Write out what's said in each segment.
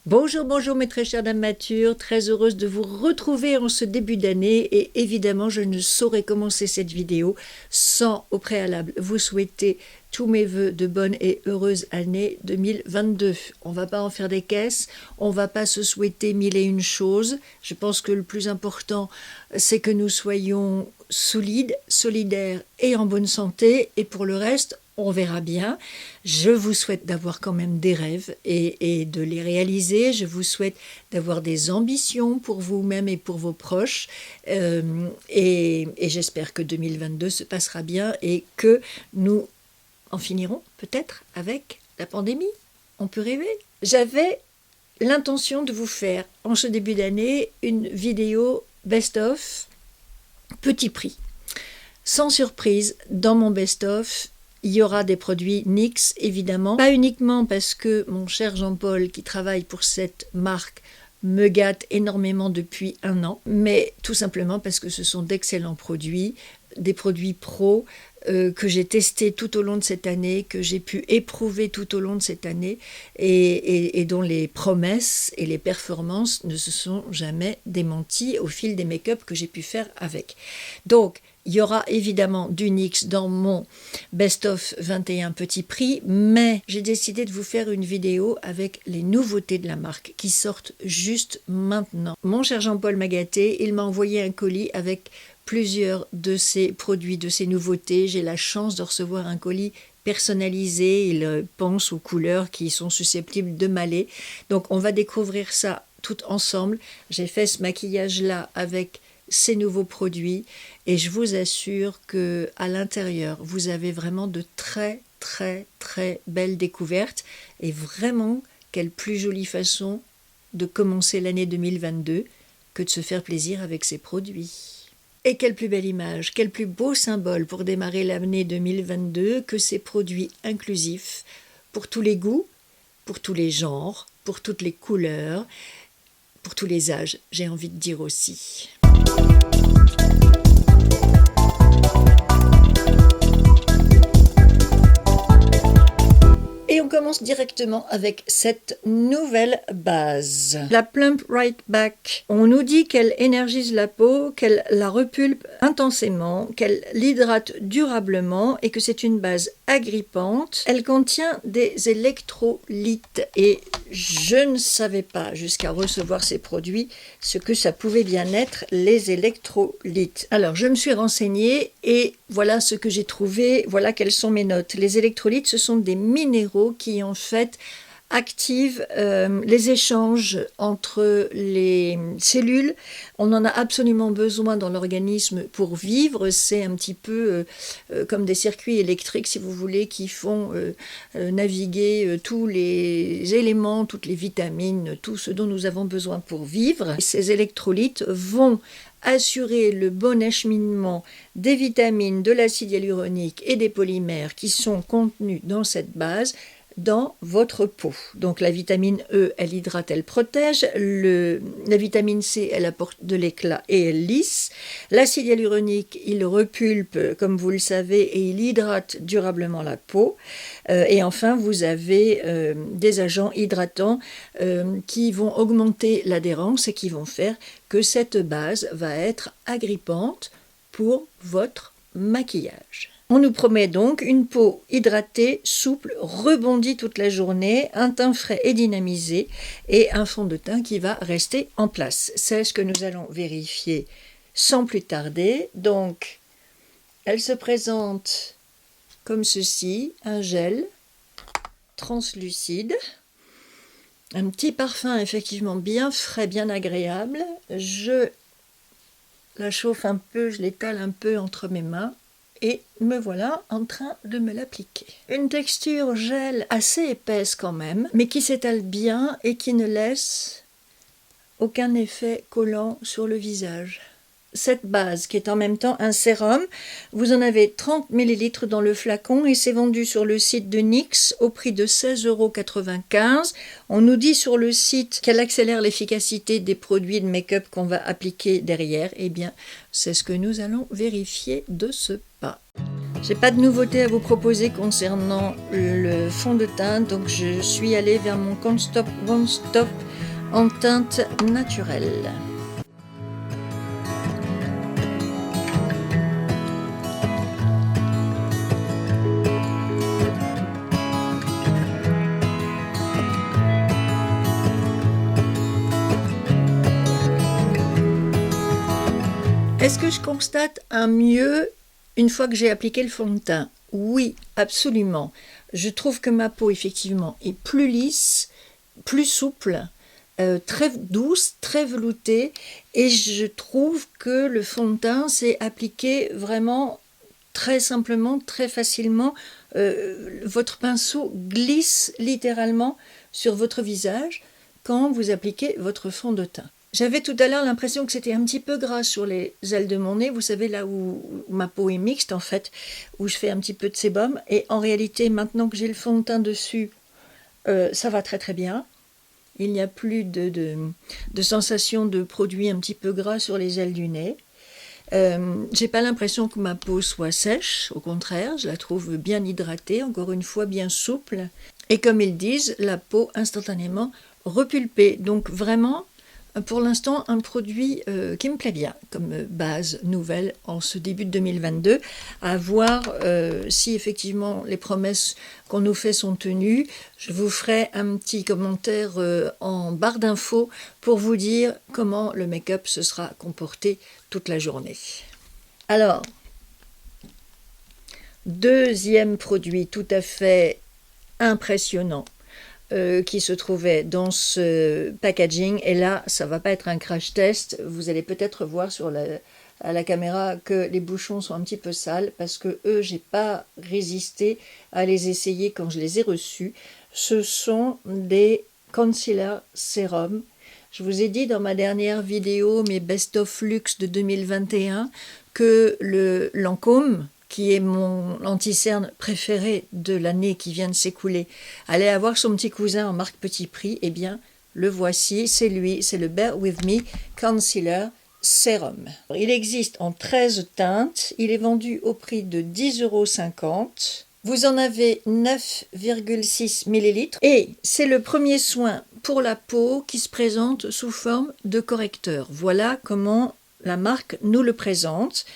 Bonjour, bonjour mes très chères dames matures, très heureuse de vous retrouver en ce début d'année et évidemment je ne saurais commencer cette vidéo sans au préalable vous souhaiter tous mes vœux de bonne et heureuse année 2022. On va pas en faire des caisses, on va pas se souhaiter mille et une choses. Je pense que le plus important c'est que nous soyons solides, solidaires et en bonne santé et pour le reste on verra bien. Je vous souhaite d'avoir quand même des rêves et de les réaliser. Je vous souhaite d'avoir des ambitions pour vous-même et pour vos proches. Et j'espère que 2022 se passera bien et que nous en finirons peut-être avec la pandémie. On peut rêver. J'avais l'intention de vous faire en ce début d'année une vidéo best-of petit prix. Sans surprise, dans mon best-of, il y aura des produits NYX, évidemment. Pas uniquement parce que mon cher Jean-Paul, qui travaille pour cette marque, me gâte énormément depuis 1 an, mais tout simplement parce que ce sont d'excellents produits, des produits pro que j'ai testés tout au long de cette année, que j'ai pu éprouver tout au long de cette année et dont les promesses et les performances ne se sont jamais démenties au fil des make-up que j'ai pu faire avec. Donc, il y aura évidemment du NYX dans mon best-of 21 petits prix, mais j'ai décidé de vous faire une vidéo avec les nouveautés de la marque qui sortent juste maintenant. Mon cher Jean-Paul m'a gâté, il m'a envoyé un colis avec plusieurs de ces produits, de ces nouveautés. J'ai la chance de recevoir un colis personnalisé, il pense aux couleurs qui sont susceptibles de m'aller. Donc on va découvrir ça tout ensemble. J'ai fait ce maquillage-là avec ces nouveaux produits et je vous assure que à l'intérieur vous avez vraiment de très belles découvertes et vraiment quelle plus jolie façon de commencer l'année 2022 que de se faire plaisir avec ces produits. Et quelle plus belle image, quel plus beau symbole pour démarrer l'année 2022 que ces produits inclusifs pour tous les goûts, pour tous les genres, pour toutes les couleurs, pour tous les âges, j'ai envie de dire aussi. Et on commence directement avec cette nouvelle base. La Plump Right Back. On nous dit qu'elle énergise la peau, qu'elle la repulpe intensément, qu'elle l'hydrate durablement et que c'est une base agrippante. Elle contient des électrolytes et je ne savais pas jusqu'à recevoir ces produits ce que ça pouvait bien être les électrolytes. Alors je me suis renseignée et voilà ce que j'ai trouvé, voilà quelles sont mes notes. Les électrolytes, ce sont des minéraux qui en fait activent les échanges entre les cellules. On en a absolument besoin dans l'organisme pour vivre. C'est un petit peu comme des circuits électriques, si vous voulez, qui font naviguer tous les éléments, toutes les vitamines, tout ce dont nous avons besoin pour vivre. Ces électrolytes vont assurer le bon acheminement des vitamines, de l'acide hyaluronique et des polymères qui sont contenus dans cette base dans votre peau. Donc la vitamine E, elle hydrate, elle protège. La vitamine C, elle apporte de l'éclat et elle lisse. L'acide hyaluronique, il repulpe, comme vous le savez, et il hydrate durablement la peau. Et enfin, vous avez des agents hydratants qui vont augmenter l'adhérence et qui vont faire que cette base va être agrippante pour votre maquillage. On nous promet donc une peau hydratée, souple, rebondie toute la journée, un teint frais et dynamisé et un fond de teint qui va rester en place. C'est ce que nous allons vérifier sans plus tarder. Donc, elle se présente comme ceci, un gel translucide, un petit parfum effectivement bien frais, bien agréable. Je la chauffe un peu, je l'étale un peu entre mes mains. Et me voilà en train de me l'appliquer. Une texture gel assez épaisse quand même, mais qui s'étale bien et qui ne laisse aucun effet collant sur le visage. Cette base, qui est en même temps un sérum, vous en avez 30 ml dans le flacon et c'est vendu sur le site de NYX au prix de 16,95 €. On nous dit sur le site qu'elle accélère l'efficacité des produits de make-up qu'on va appliquer derrière. Eh bien, c'est ce que nous allons vérifier de ce pas. J'ai pas de nouveauté à vous proposer concernant le fond de teint, donc je suis allée vers mon Can't Stop Won't Stop en teinte naturelle. Est-ce que je constate un mieux une fois que j'ai appliqué le fond de teint? Oui, absolument. Je trouve que ma peau, effectivement, est plus lisse, plus souple, très douce, très veloutée, et je trouve que le fond de teint s'est appliqué vraiment très simplement, très facilement. Votre pinceau glisse littéralement sur votre visage quand vous appliquez votre fond de teint. J'avais tout à l'heure l'impression que c'était un petit peu gras sur les ailes de mon nez, vous savez, là où ma peau est mixte en fait, où je fais un petit peu de sébum, et en réalité, maintenant que j'ai le fond de teint dessus, ça va très très bien. Il n'y a plus de sensation de produit un petit peu gras sur les ailes du nez. J'ai pas l'impression que ma peau soit sèche, au contraire, je la trouve bien hydratée, encore une fois bien souple, et comme ils disent, la peau instantanément repulpée, donc vraiment, pour l'instant, un produit qui me plaît bien comme base nouvelle en ce début de 2022, à voir si effectivement les promesses qu'on nous fait sont tenues. Je vous ferai un petit commentaire en barre d'infos pour vous dire comment le make-up se sera comporté toute la journée. Alors, deuxième produit tout à fait impressionnant qui se trouvait dans ce packaging, et là ça va pas être un crash test, vous allez peut-être voir à la caméra que les bouchons sont un petit peu sales parce que j'ai pas résisté à les essayer quand je les ai reçus. Ce sont des concealer sérum. Je vous ai dit dans ma dernière vidéo, mes best of luxe de 2021, que le Lancôme, qui est mon anti-cerne préféré de l'année qui vient de s'écouler, allait avoir son petit cousin en marque petit prix. Eh bien, le voici, c'est lui, c'est le Bear With Me Concealer Sérum. Il existe en 13 teintes, il est vendu au prix de 10,50 €. Vous en avez 9,6 ml et c'est le premier soin pour la peau qui se présente sous forme de correcteur. Voilà comment la marque nous le présente.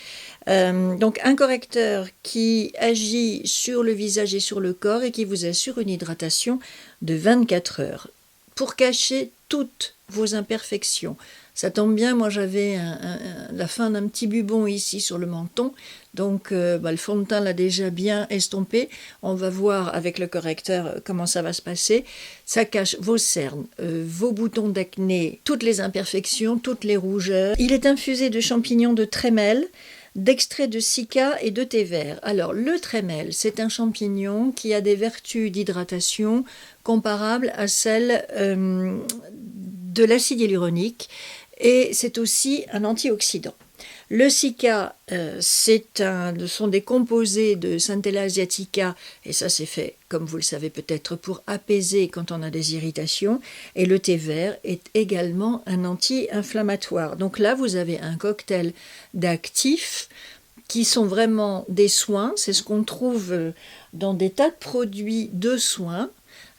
Donc un correcteur qui agit sur le visage et sur le corps et qui vous assure une hydratation de 24 heures pour cacher toutes vos imperfections. Ça tombe bien, moi j'avais la fin d'un petit bubon ici sur le menton, donc le fond de teint l'a déjà bien estompé. On va voir avec le correcteur comment ça va se passer. Ça cache vos cernes, vos boutons d'acné, toutes les imperfections, toutes les rougeurs. Il est infusé de champignons de trémel, d'extrait de cica et de thé vert. Alors le trémel, c'est un champignon qui a des vertus d'hydratation comparables à celles de l'acide hyaluronique, et c'est aussi un antioxydant. Le cica, ce sont des composés de Centella asiatica, et ça c'est fait, comme vous le savez peut-être, pour apaiser quand on a des irritations, et le thé vert est également un anti-inflammatoire. Donc là, vous avez un cocktail d'actifs qui sont vraiment des soins, c'est ce qu'on trouve dans des tas de produits de soins,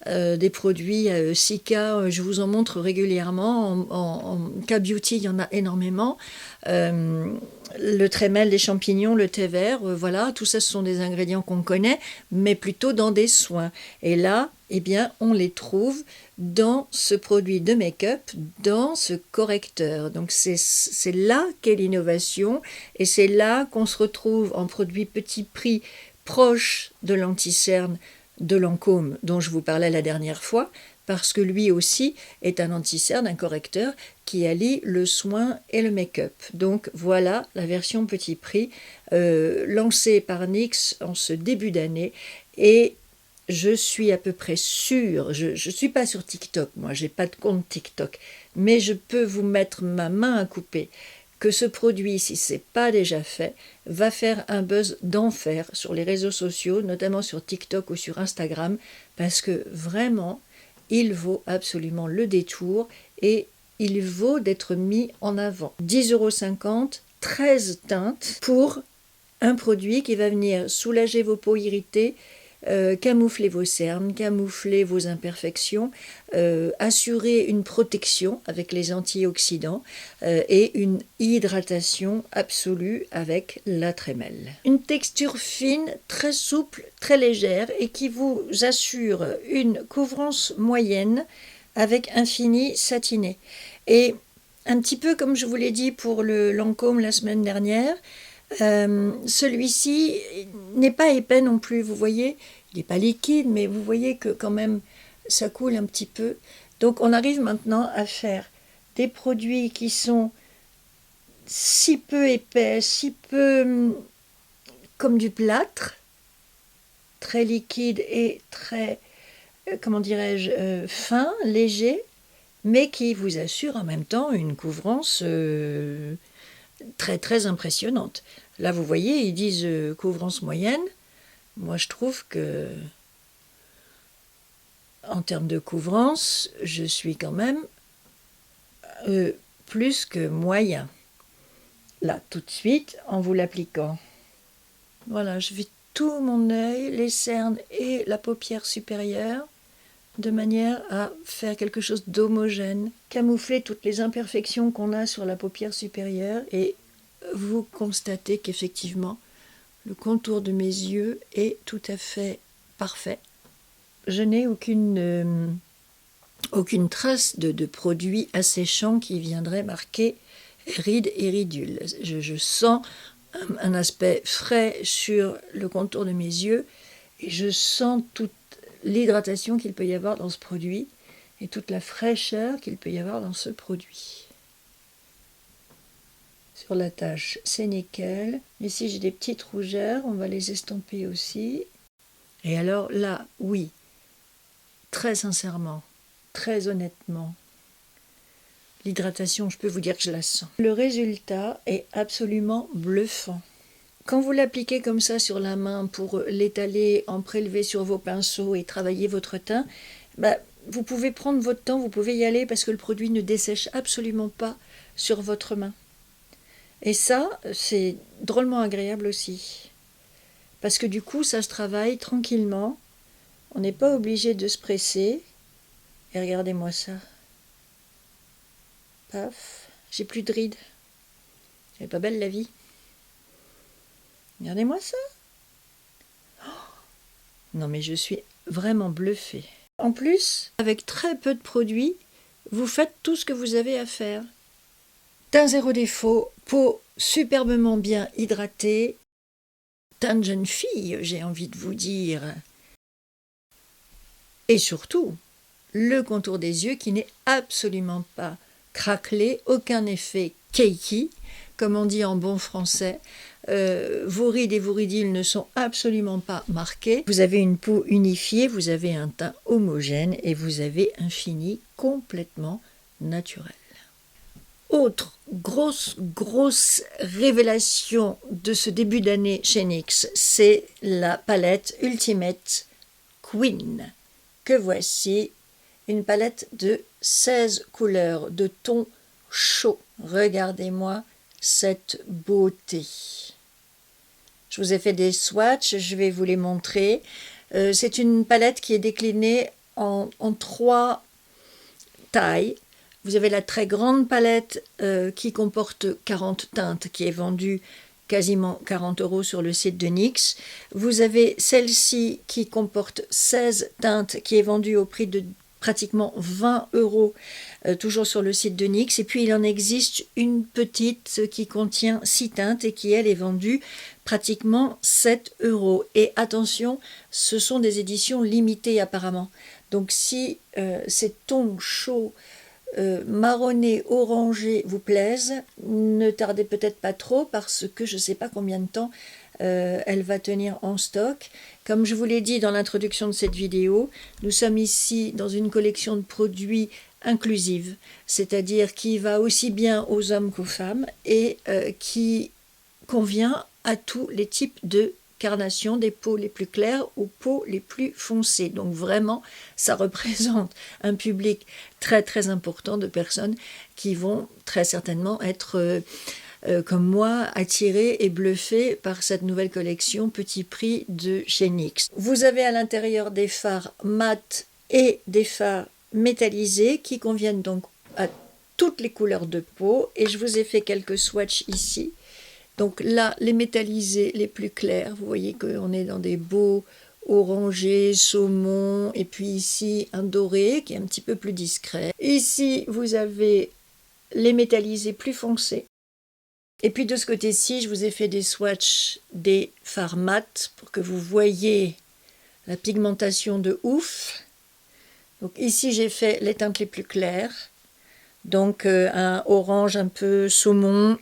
des produits Cica, je vous en montre régulièrement, en K-Beauty il y en a énormément, le trémel, les champignons, le thé vert, voilà, tout ça ce sont des ingrédients qu'on connaît, mais plutôt dans des soins. Et là, eh bien, on les trouve dans ce produit de make-up, dans ce correcteur. Donc c'est là qu'est l'innovation, et c'est là qu'on se retrouve en produit petit prix proche de l'anti-cerne de Lancôme dont je vous parlais la dernière fois, parce que lui aussi est un anti-cerne, un correcteur qui allie le soin et le make-up. Donc voilà la version petit prix lancée par NYX en ce début d'année, et je suis à peu près sûre, je ne suis pas sur TikTok, moi j'ai pas de compte TikTok, mais je peux vous mettre ma main à couper que ce produit, si ce n'est pas déjà fait, va faire un buzz d'enfer sur les réseaux sociaux, notamment sur TikTok ou sur Instagram, parce que vraiment, il vaut absolument le détour et il vaut d'être mis en avant. 10,50 €, 13 teintes pour un produit qui va venir soulager vos peaux irritées, camoufler vos cernes, camoufler vos imperfections, assurer une protection avec les antioxydants et une hydratation absolue avec la trémelle. Une texture fine, très souple, très légère et qui vous assure une couvrance moyenne avec un fini satiné. Et un petit peu comme je vous l'ai dit pour le Lancôme la semaine dernière, celui-ci n'est pas épais non plus, vous voyez, il n'est pas liquide, mais vous voyez que quand même ça coule un petit peu. Donc on arrive maintenant à faire des produits qui sont si peu épais, si peu comme du plâtre, très liquide et très, comment dirais-je, fin, léger, mais qui vous assure en même temps une couvrance très très impressionnante. Là, vous voyez, ils disent couvrance moyenne. Moi, je trouve que, en termes de couvrance, je suis quand même plus que moyen. Là, tout de suite, en vous l'appliquant. Voilà, je vis tout mon œil, les cernes et la paupière supérieure, de manière à faire quelque chose d'homogène, camoufler toutes les imperfections qu'on a sur la paupière supérieure et vous constatez qu'effectivement, le contour de mes yeux est tout à fait parfait. Je n'ai aucune trace de produit asséchant qui viendrait marquer rides et ridules. Je sens un aspect frais sur le contour de mes yeux et je sens toute l'hydratation qu'il peut y avoir dans ce produit et toute la fraîcheur qu'il peut y avoir dans ce produit. Sur la tâche, c'est nickel. Ici, j'ai des petites rougeurs, on va les estomper aussi. Et alors là, oui, très sincèrement, très honnêtement, l'hydratation, je peux vous dire que je la sens. Le résultat est absolument bluffant. Quand vous l'appliquez comme ça sur la main pour l'étaler, en prélever sur vos pinceaux et travailler votre teint, vous pouvez prendre votre temps, vous pouvez y aller parce que le produit ne dessèche absolument pas sur votre main. Et ça, c'est drôlement agréable aussi. Parce que du coup, ça se travaille tranquillement. On n'est pas obligé de se presser. Et regardez-moi ça. Paf, j'ai plus de rides. Elle est pas belle la vie. Regardez-moi ça. Oh, non mais je suis vraiment bluffée. En plus, avec très peu de produits, vous faites tout ce que vous avez à faire. Teint zéro défaut, peau superbement bien hydratée, teint de jeune fille, j'ai envie de vous dire. Et surtout, le contour des yeux qui n'est absolument pas craquelé, aucun effet cakey, comme on dit en bon français. Vos rides et vos ridules ne sont absolument pas marquées. Vous avez une peau unifiée, vous avez un teint homogène et vous avez un fini complètement naturel. Autre grosse révélation de ce début d'année chez NYX, c'est la palette Ultimate Queen, que voici, une palette de 16 couleurs de tons chauds. Regardez-moi cette beauté. Je vous ai fait des swatchs, je vais vous les montrer. C'est une palette qui est déclinée en 3 tailles. Vous avez la très grande palette qui comporte 40 teintes, qui est vendue quasiment 40 € sur le site de NYX. Vous avez celle-ci qui comporte 16 teintes, qui est vendue au prix de pratiquement 20 €, toujours sur le site de NYX. Et puis il en existe une petite qui contient 6 teintes et qui, elle, est vendue pratiquement 7 €. Et attention, ce sont des éditions limitées apparemment. Donc si ces tons chauds, marronné, orangé vous plaisent, ne tardez peut-être pas trop parce que je ne sais pas combien de temps elle va tenir en stock. Comme je vous l'ai dit dans l'introduction de cette vidéo, nous sommes ici dans une collection de produits inclusive, c'est-à-dire qui va aussi bien aux hommes qu'aux femmes et qui convient à tous les types de carnation, des peaux les plus claires aux peaux les plus foncées. Donc vraiment, ça représente un public très très important de personnes qui vont très certainement être comme moi, attirés et bluffés par cette nouvelle collection Petit Prix de chez NYX. Vous avez à l'intérieur des fards mat et des fards métallisés qui conviennent donc à toutes les couleurs de peau, et je vous ai fait quelques swatchs ici. Donc là, les métallisés les plus clairs, vous voyez qu'on est dans des beaux orangés, saumon, et puis ici un doré qui est un petit peu plus discret. Ici, vous avez les métallisés plus foncés. Et puis de ce côté-ci, je vous ai fait des swatchs des fards mat pour que vous voyez la pigmentation de ouf. Donc ici, j'ai fait les teintes les plus claires. Donc un orange un peu saumon,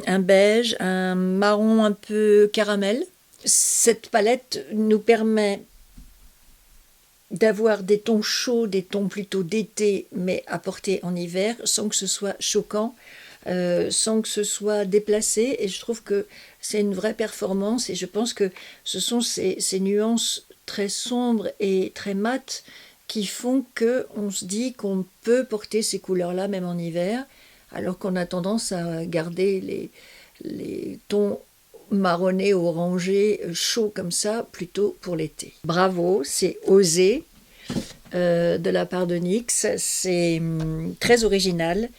un beige, un marron un peu caramel. Cette palette nous permet d'avoir des tons chauds, des tons plutôt d'été, mais à porter en hiver, sans que ce soit choquant, sans que ce soit déplacé. Et je trouve que c'est une vraie performance, et je pense que ce sont ces nuances très sombres et très mates qui font qu'on se dit qu'on peut porter ces couleurs-là même en hiver, alors qu'on a tendance à garder les tons marronnés, orangés, chauds comme ça, plutôt pour l'été. Bravo, c'est osé de la part de NYX, c'est très original,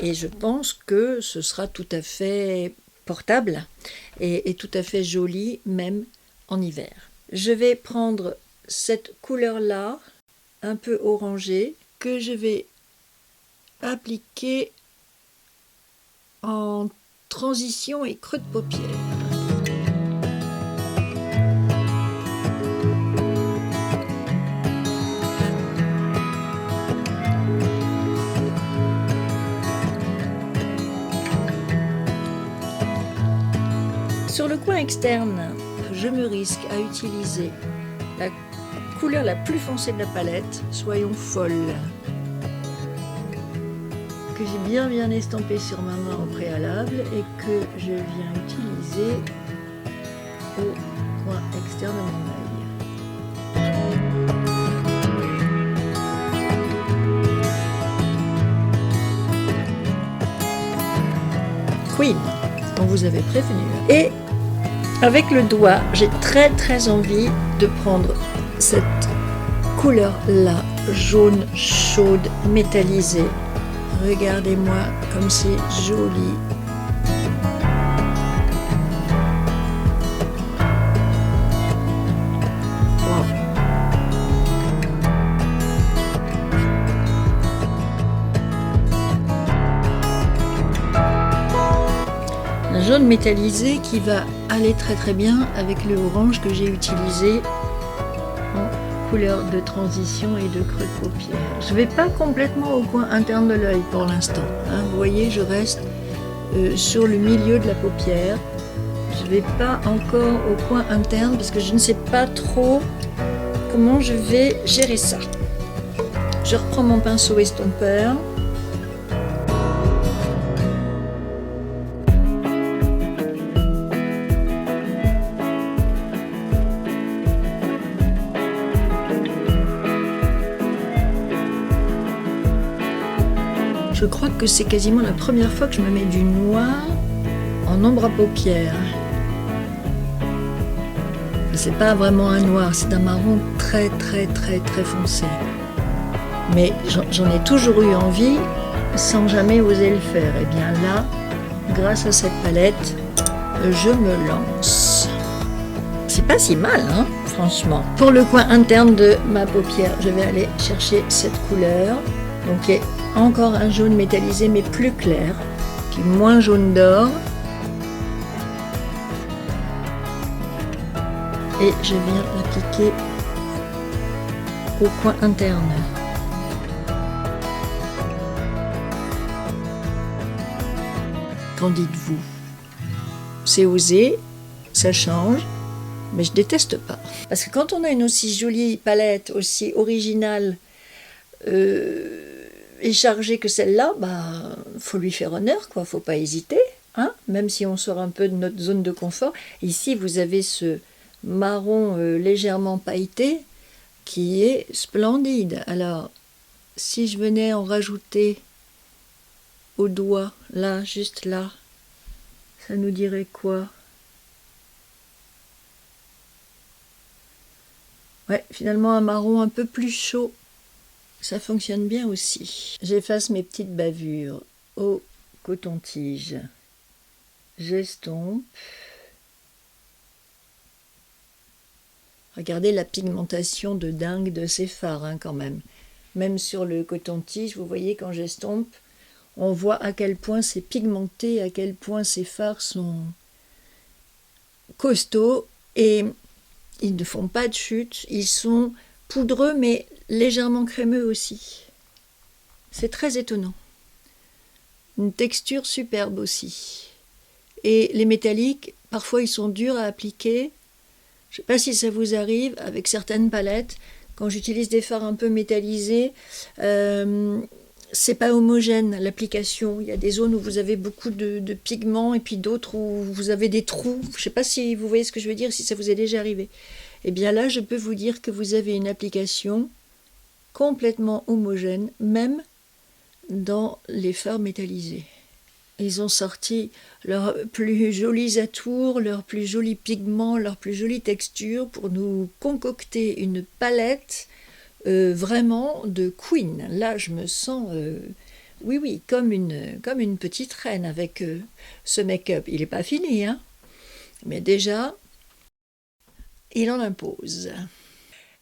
et je pense que ce sera tout à fait portable et tout à fait joli, même en hiver. Je vais prendre cette couleur-là, un peu orangé, que je vais appliquer en transition et creux de paupière. Sur le coin externe, je me risque à utiliser la couleur la plus foncée de la palette, Soyons folles, que j'ai bien estampé sur ma main au préalable et que je viens utiliser au coin externe de mon œil. Queen, on vous avait prévenu. Et avec le doigt, j'ai très envie de prendre cette couleur-là, jaune, chaude, métallisée. Regardez-moi comme c'est joli. Wow. Un jaune métallisé qui va aller très bien avec le orange que j'ai utilisé en couleur de transition et de creux de paupière. Je ne vais pas complètement au coin interne de l'œil pour l'instant. Vous voyez, je reste sur le milieu de la paupière. Je ne vais pas encore au coin interne parce que je ne sais pas trop comment je vais gérer ça. Je reprends mon pinceau estompeur. Je crois que c'est quasiment la première fois que je me mets du noir en ombre à paupières. C'est pas vraiment un noir, c'est un marron très foncé. Mais j'en ai toujours eu envie sans jamais oser le faire. Et bien là, grâce à cette palette, je me lance. C'est pas si mal, hein, franchement. Pour le coin interne de ma paupière, je vais aller chercher cette couleur. Donc, encore un jaune métallisé mais plus clair, qui est moins jaune d'or. Et je viens l'appliquer au coin interne. Qu'en dites-vous? C'est osé, ça change, mais je déteste pas. Parce que quand on a une aussi jolie palette, aussi originale, et chargée que celle-là, faut lui faire honneur, quoi. Faut pas hésiter, hein, même si on sort un peu de notre zone de confort. Ici, vous avez ce marron légèrement pailleté qui est splendide. Alors, si je venais en rajouter au doigt, là, juste là, Ça nous dirait quoi? Ouais, finalement un marron un peu plus chaud, ça fonctionne bien aussi. J'efface mes petites bavures au coton-tige. J'estompe. Regardez la pigmentation de dingue de ces fards hein, quand même. Même sur le coton-tige, vous voyez quand j'estompe, on voit à quel point c'est pigmenté, à quel point ces fards sont costauds et ils ne font pas de chute. Ils sont poudreux mais légèrement crémeux aussi. C'est très étonnant. Une texture superbe aussi. Et les métalliques, parfois ils sont durs à appliquer. Je ne sais pas si ça vous arrive avec certaines palettes, quand j'utilise des fards un peu métallisés, c'est pas homogène l'application. Il y a des zones où vous avez beaucoup de pigments et puis d'autres où vous avez des trous. Je ne sais pas si vous voyez ce que je veux dire, si ça vous est déjà arrivé. Et bien là, je peux vous dire que vous avez une application complètement homogène, même dans les fards métallisés. Ils ont sorti leurs plus jolis atours, leurs plus jolis pigments, leurs plus jolies textures pour nous concocter une palette vraiment de queen. Là, je me sens, oui, comme une petite reine avec ce make-up. Il n'est pas fini, hein, mais déjà, il en impose.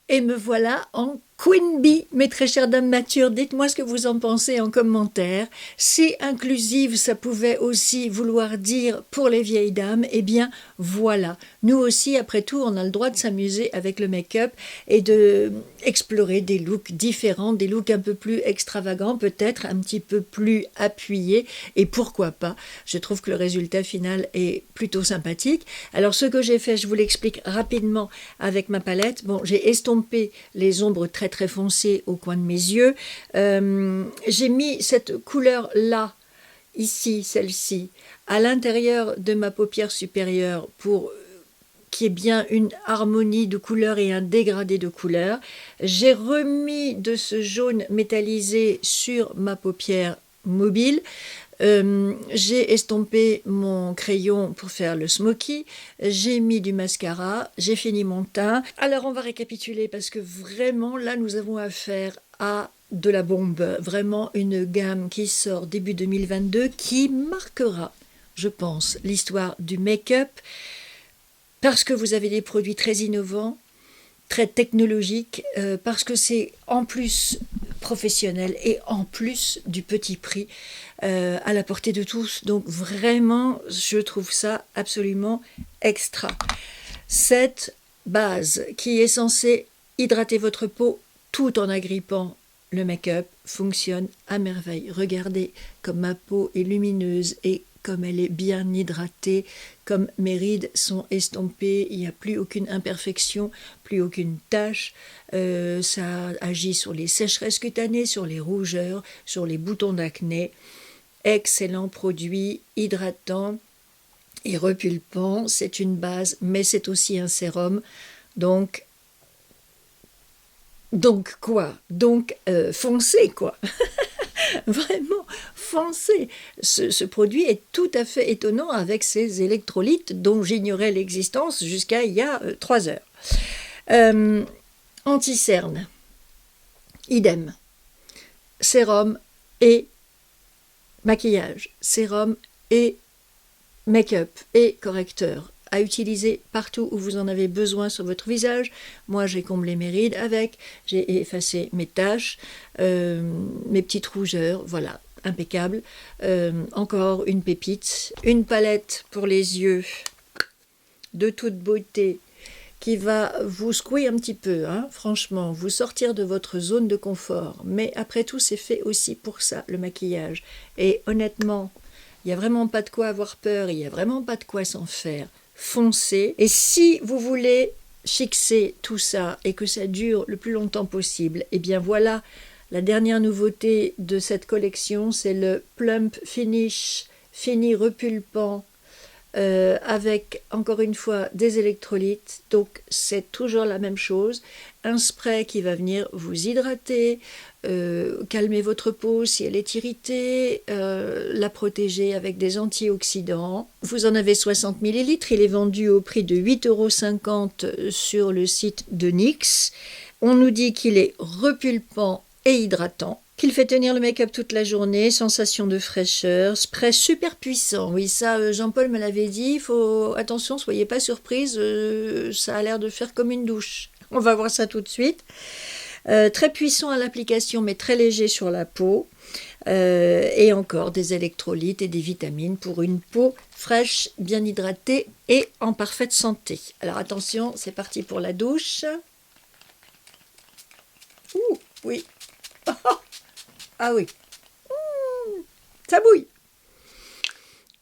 Et me voilà en Queen Bee, mes très chères dames matures. Dites-moi ce que vous en pensez en commentaire. Si inclusive, ça pouvait aussi vouloir dire pour les vieilles dames, eh bien voilà. Nous aussi, après tout, on a le droit de s'amuser avec le make-up et de explorer des looks différents, des looks un peu plus extravagants, peut-être un petit peu plus appuyés. Et pourquoi pas? Je trouve que le résultat final est plutôt sympathique. Alors ce que j'ai fait, je vous l'explique rapidement avec ma palette. Bon, j'ai estompé les ombres très foncées au coin de mes yeux. J'ai mis cette couleur-là, ici, celle-ci, à l'intérieur de ma paupière supérieure pour qu'il y ait bien une harmonie de couleurs et un dégradé de couleurs. J'ai remis de ce jaune métallisé sur ma paupière mobile. J'ai estompé mon crayon pour faire le smoky, j'ai mis du mascara, j'ai fini mon teint. Alors on va récapituler parce que vraiment là nous avons affaire à de la bombe, vraiment une gamme qui sort début 2022 qui marquera, je pense, l'histoire du make-up parce que vous avez des produits très innovants, très technologiques, parce que c'est en plus professionnel et en plus du petit prix à la portée de tous. Donc vraiment, je trouve ça absolument extra. Cette base qui est censée hydrater votre peau tout en agrippant le make-up fonctionne à merveille. Regardez comme ma peau est lumineuse et comme elle est bien hydratée, comme mes rides sont estompées, il n'y a plus aucune imperfection, plus aucune tache. Ça agit sur les sécheresses cutanées, sur les rougeurs, sur les boutons d'acné. Excellent produit, hydratant et repulpant. C'est une base, mais c'est aussi un sérum. Donc quoi? Donc foncez quoi. Vraiment, foncez. Ce produit est tout à fait étonnant avec ses électrolytes dont j'ignorais l'existence jusqu'à il y a 3 heures. Anti-cerne, idem. Sérum et maquillage, sérum et make-up et correcteur à utiliser partout où vous en avez besoin sur votre visage. Moi, j'ai comblé mes rides avec, j'ai effacé mes taches, mes petites rougeurs, voilà, impeccable. Encore une pépite, une palette pour les yeux de toute beauté qui va vous secouer un petit peu, hein, franchement, vous sortir de votre zone de confort. Mais après tout, c'est fait aussi pour ça, le maquillage. Et honnêtement, il n'y a vraiment pas de quoi avoir peur, il n'y a vraiment pas de quoi s'en faire. Foncez. Et si vous voulez fixer tout ça et que ça dure le plus longtemps possible, eh bien voilà, la dernière nouveauté de cette collection, c'est le Plump Finish Fini Repulpant avec encore une fois des électrolytes, donc c'est toujours la même chose, un spray qui va venir vous hydrater, calmer votre peau si elle est irritée, la protéger avec des antioxydants. Vous en avez 60 ml, il est vendu au prix de 8,50 € sur le site de NYX. On nous dit qu'il est repulpant et hydratant, qu'il fait tenir le make-up toute la journée, sensation de fraîcheur, spray super puissant. Oui, ça, Jean-Paul me l'avait dit, attention, soyez pas surprise, ça a l'air de faire comme une douche. On va voir ça tout de suite. Très puissant à l'application, mais très léger sur la peau. Et encore des électrolytes et des vitamines pour une peau fraîche, bien hydratée et en parfaite santé. Alors attention, c'est parti pour la douche. Ouh, oui. Ah oui. Ça mouille.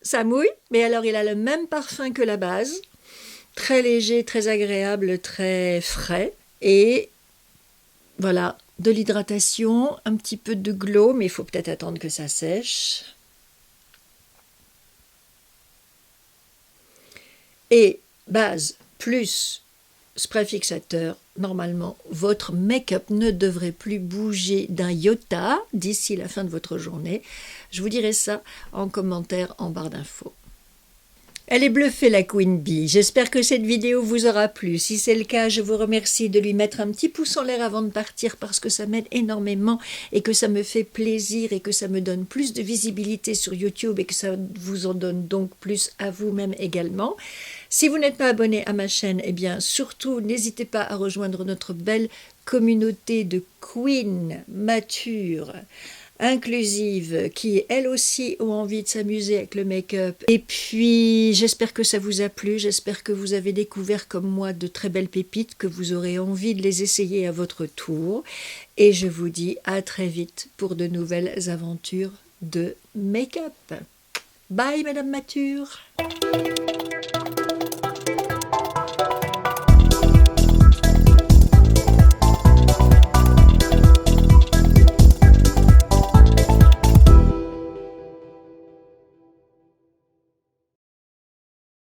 Ça mouille, mais alors il a le même parfum que la base. Très léger, très agréable, très frais. Et voilà, de l'hydratation, un petit peu de glow, mais il faut peut-être attendre que ça sèche. Et base plus spray fixateur, normalement, votre make-up ne devrait plus bouger d'un iota d'ici la fin de votre journée. Je vous dirai ça en commentaire en barre d'infos. Elle est bluffée, la Queen Bee. J'espère que cette vidéo vous aura plu. Si c'est le cas, je vous remercie de lui mettre un petit pouce en l'air avant de partir parce que ça m'aide énormément et que ça me fait plaisir et que ça me donne plus de visibilité sur YouTube et que ça vous en donne donc plus à vous-même également. Si vous n'êtes pas abonné à ma chaîne, eh bien surtout n'hésitez pas à rejoindre notre belle communauté de queens matures, inclusive, qui elles aussi ont envie de s'amuser avec le make-up. Et puis j'espère que ça vous a plu, j'espère que vous avez découvert comme moi de très belles pépites, que vous aurez envie de les essayer à votre tour. Et je vous dis à très vite pour de nouvelles aventures de make-up. Bye Madame Mature.